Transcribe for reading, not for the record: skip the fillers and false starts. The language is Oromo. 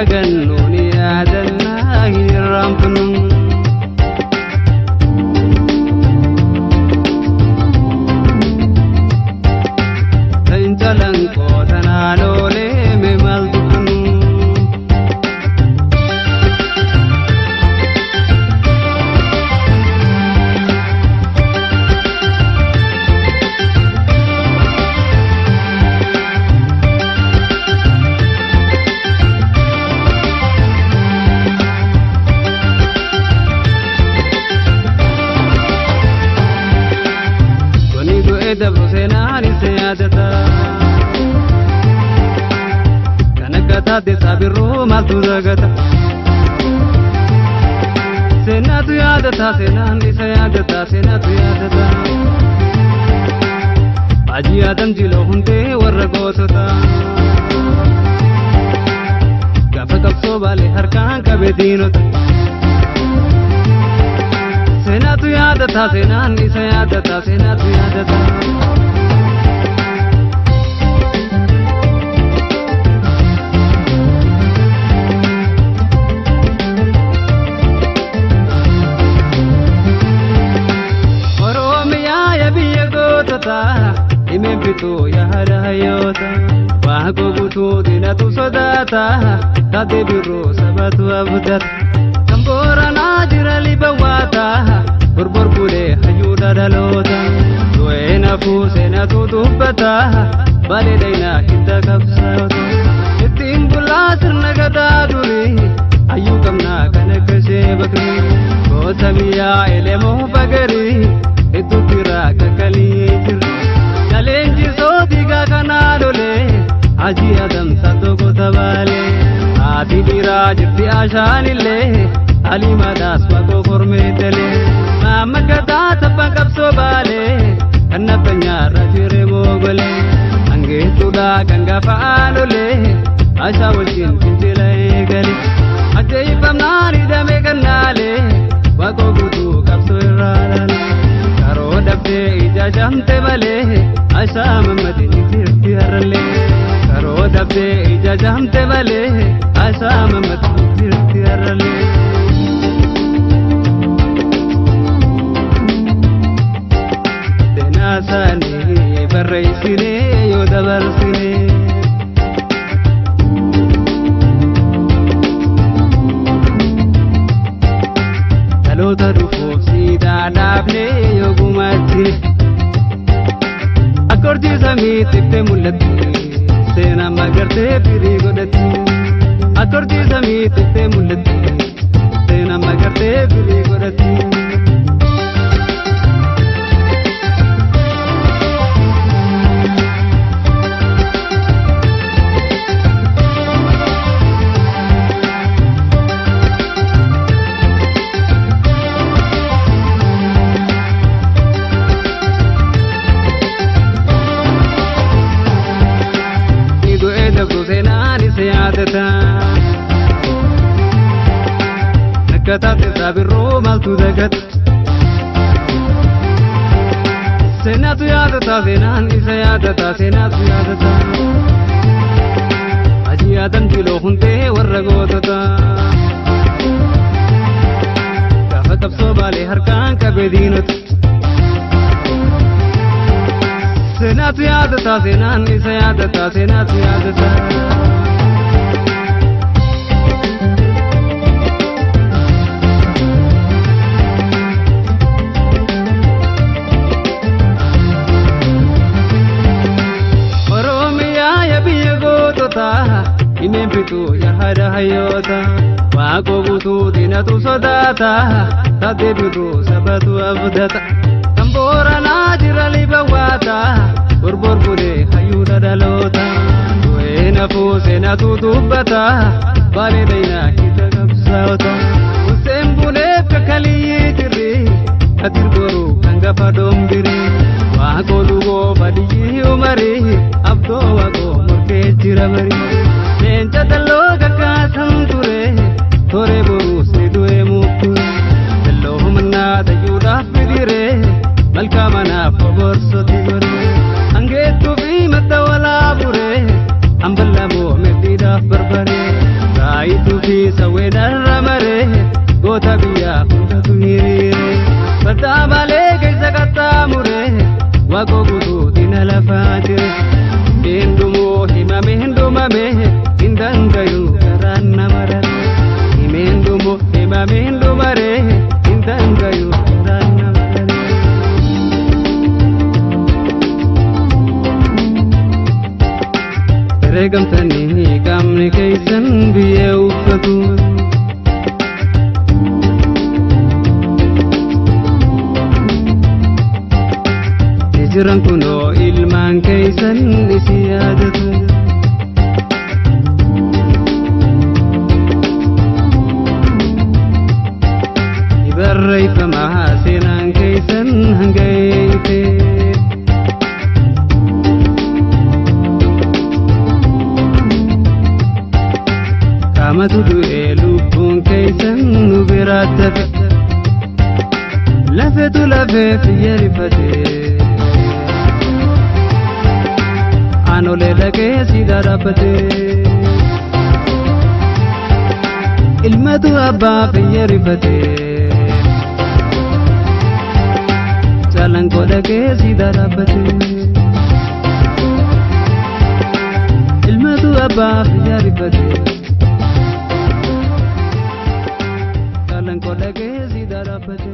دغنوني يادنا يرامكن تنجلن قوتنا لولي ممالدكن دبر سناني سيادتا كنكتا تسابرو مالتو زغتا سناتو يادتا سناني سيادتا سناتو يادتا باجي آدم جلو هنده ورغوتتا غافا قبصو بالي هركان كبدينوتا سناتو يادتا سناني سيادتا سناتو يادتا وروميا يبي غوتتا imempitu ya harayota wago gutu dinatu sodata tadebiru sabatu abudat tambora najira libawata burbur kule hayuda dalota doena fusena tudubata baledaina kita kapsauta itin bulasir nagada duri ayukamna kanakase bakri kotamiya elemo bagari idukira kakali challenge sodiga kanalole aji adam sadogo tabale adi diraj ti ashanille alima das wago kormetele namakata tabakap sobale kannapanya rajire mogole ange tuda ganga faalole asha wajin tintile gali ajay pamnari dame kanale wago gudu kapso iralale karo dabde ijajamte bale asha mamadini tirti harale karo dabde ijajamte bale asha mamadini tirti harale denasani barraisine yo dabarsine talota dufo sida dafne yo gumati akordi samit te mulati sena magarte piri godati akordi samit te mulati sena magarte piri godati nakata tesabirro maltu dagat senatu yadata senani sayadata senatu yadata aji adam jilo hunte warragotata gafa kapso bale harkan kabedinat senatu yadata senani sayadata senatu yadata imempitu ya harayota wago gutu dinatu sodata tadebiru sabatu abdata tambora najira libawata burbur kule hayuda dalota doena fusena tudubata baledaina kita kapsauta usembune kakaliitiri adir goru kanga padombiri wago lugo badiyi umari abdo wago murke chiramari nenja dallo gakasan ture tore boru sidue muktu dallo manna dayuda fidire malka mana faborso tigore ange tu bi matawala bure amballa bo medida barbare sai waqo gutu dinala fatir endumo himame indangayu karanna marar imendumo himame indumare indangayu karanna marar regamtani kamne kaisan biye ufatu jiran kuno ilman kaisan isiyadatu ibarray fama hasinan kaisan hangaite kamatu du'elubun kaisan nubirataf lafetu lafef yarifate anole lage sidarapate ilmatu abba yarifate chalanko lage sidarapate ilmatu abba yarifate chalanko lage sidarapate